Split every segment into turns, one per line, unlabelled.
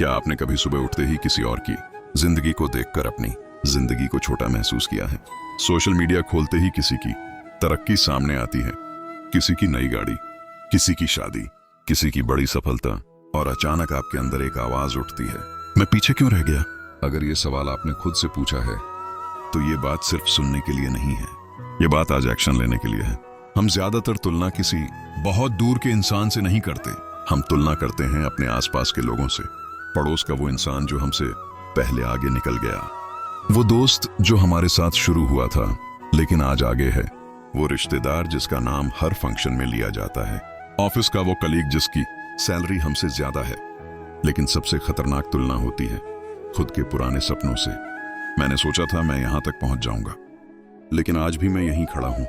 क्या आपने कभी सुबह उठते ही किसी और की जिंदगी को देखकर अपनी जिंदगी को छोटा महसूस किया है? सोशल मीडिया खोलते ही किसी की तरक्की सामने आती है, किसी की नई गाड़ी, किसी की शादी, किसी की बड़ी सफलता, और अचानक आपके अंदर एक आवाज उठती है, मैं पीछे क्यों रह गया? अगर ये सवाल आपने खुद से पूछा है तो ये बात सिर्फ सुनने के लिए नहीं है, ये बात आज एक्शन लेने के लिए है। हम ज्यादातर तुलना किसी बहुत दूर के इंसान से नहीं करते, हम तुलना करते हैं अपने आसपास के लोगों से। पड़ोस का वो इंसान जो हमसे पहले आगे निकल गया, वो दोस्त जो हमारे साथ शुरू हुआ था लेकिन आज आगे है, वो रिश्तेदार जिसका नाम हर फंक्शन में लिया जाता है, ऑफिस का वो कलीग जिसकी सैलरी हमसे ज्यादा है। लेकिन सबसे खतरनाक तुलना होती है खुद के पुराने सपनों से। मैंने सोचा था मैं यहां तक पहुंच जाऊंगा, लेकिन आज भी मैं यहीं खड़ा हूं।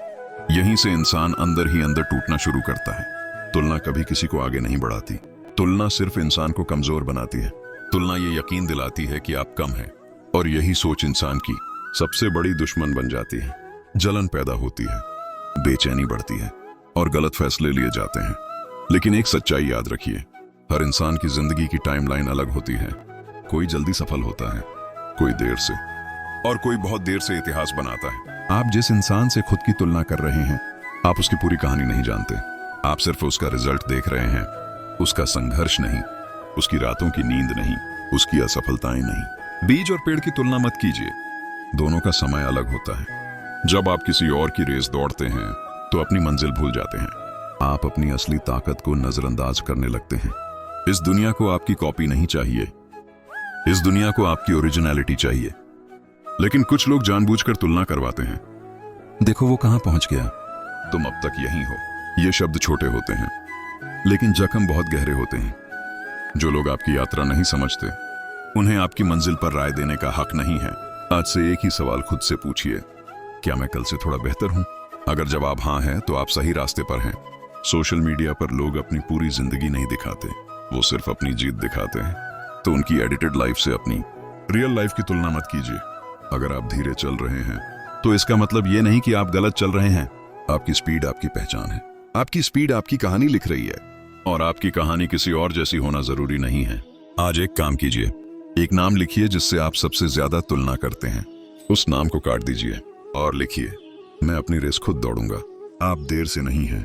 यहीं से इंसान अंदर ही अंदर टूटना शुरू करता है। तुलना कभी किसी को आगे नहीं बढ़ाती, तुलना सिर्फ इंसान को कमजोर बनाती है। तुलना ये यकीन दिलाती है कि आप कम हैं, और यही सोच इंसान की सबसे बड़ी दुश्मन बन जाती है। जलन पैदा होती है, बेचैनी बढ़ती है और गलत फैसले लिए जाते हैं। लेकिन एक सच्चाई याद रखिए, हर इंसान की जिंदगी की टाइमलाइन अलग होती है। कोई जल्दी सफल होता है, कोई देर से, और कोई बहुत देर से इतिहास बनाता है। आप जिस इंसान से खुद की तुलना कर रहे हैं, आप उसकी पूरी कहानी नहीं जानते। आप सिर्फ उसका रिजल्ट देख रहे हैं, उसका संघर्ष नहीं, उसकी रातों की नींद नहीं, उसकी असफलताएं नहीं। बीज और पेड़ की तुलना मत कीजिए, दोनों का समय अलग होता है। जब आप किसी और की रेस दौड़ते हैं तो अपनी मंजिल भूल जाते हैं, आप अपनी असली ताकत को नजरअंदाज करने लगते हैं। इस दुनिया को आपकी कॉपी नहीं चाहिए, इस दुनिया को आपकी ओरिजिनलिटी चाहिए। लेकिन कुछ लोग जानबूझकर तुलना करवाते हैं, देखो वो कहां पहुंच गया, तुम अब तक यहीं हो। ये शब्द छोटे होते हैं लेकिन जख्म बहुत गहरे होते हैं। जो लोग आपकी यात्रा नहीं समझते, उन्हें आपकी मंजिल पर राय देने का हक नहीं है। आज से एक ही सवाल खुद से पूछिए, क्या मैं कल से थोड़ा बेहतर हूं? अगर जवाब हाँ है तो आप सही रास्ते पर हैं। सोशल मीडिया पर लोग अपनी पूरी जिंदगी नहीं दिखाते, वो सिर्फ अपनी जीत दिखाते हैं। तो उनकी एडिटेड लाइफ से अपनी रियल लाइफ की तुलना मत कीजिए। अगर आप धीरे चल रहे हैं तो इसका मतलब ये नहीं कि आप गलत चल रहे हैं। आपकी स्पीड आपकी पहचान है, आपकी स्पीड आपकी कहानी लिख रही है, और आपकी कहानी किसी और जैसी होना जरूरी नहीं है। आज एक काम कीजिए, एक नाम लिखिए जिससे आप सबसे ज्यादा तुलना करते हैं। उस नाम को काट दीजिए और लिखिए, मैं अपनी रेस खुद दौड़ूंगा। आप देर से नहीं हैं,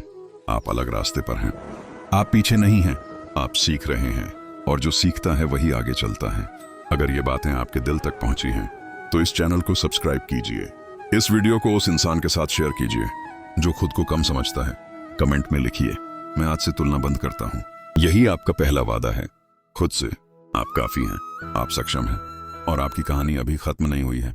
आप अलग रास्ते पर हैं। आप पीछे नहीं हैं, आप सीख रहे हैं, और जो सीखता है वही आगे चलता है। अगर ये बातें आपके दिल तक पहुंची हैं तो इस चैनल को सब्सक्राइब कीजिए। इस वीडियो को उस इंसान के साथ शेयर कीजिए जो खुद को कम समझता है। कमेंट में लिखिए, मैं आज से तुलना बंद करता हूं। यही आपका पहला वादा है खुद से। आप काफी हैं, आप सक्षम हैं, और आपकी कहानी अभी खत्म नहीं हुई है।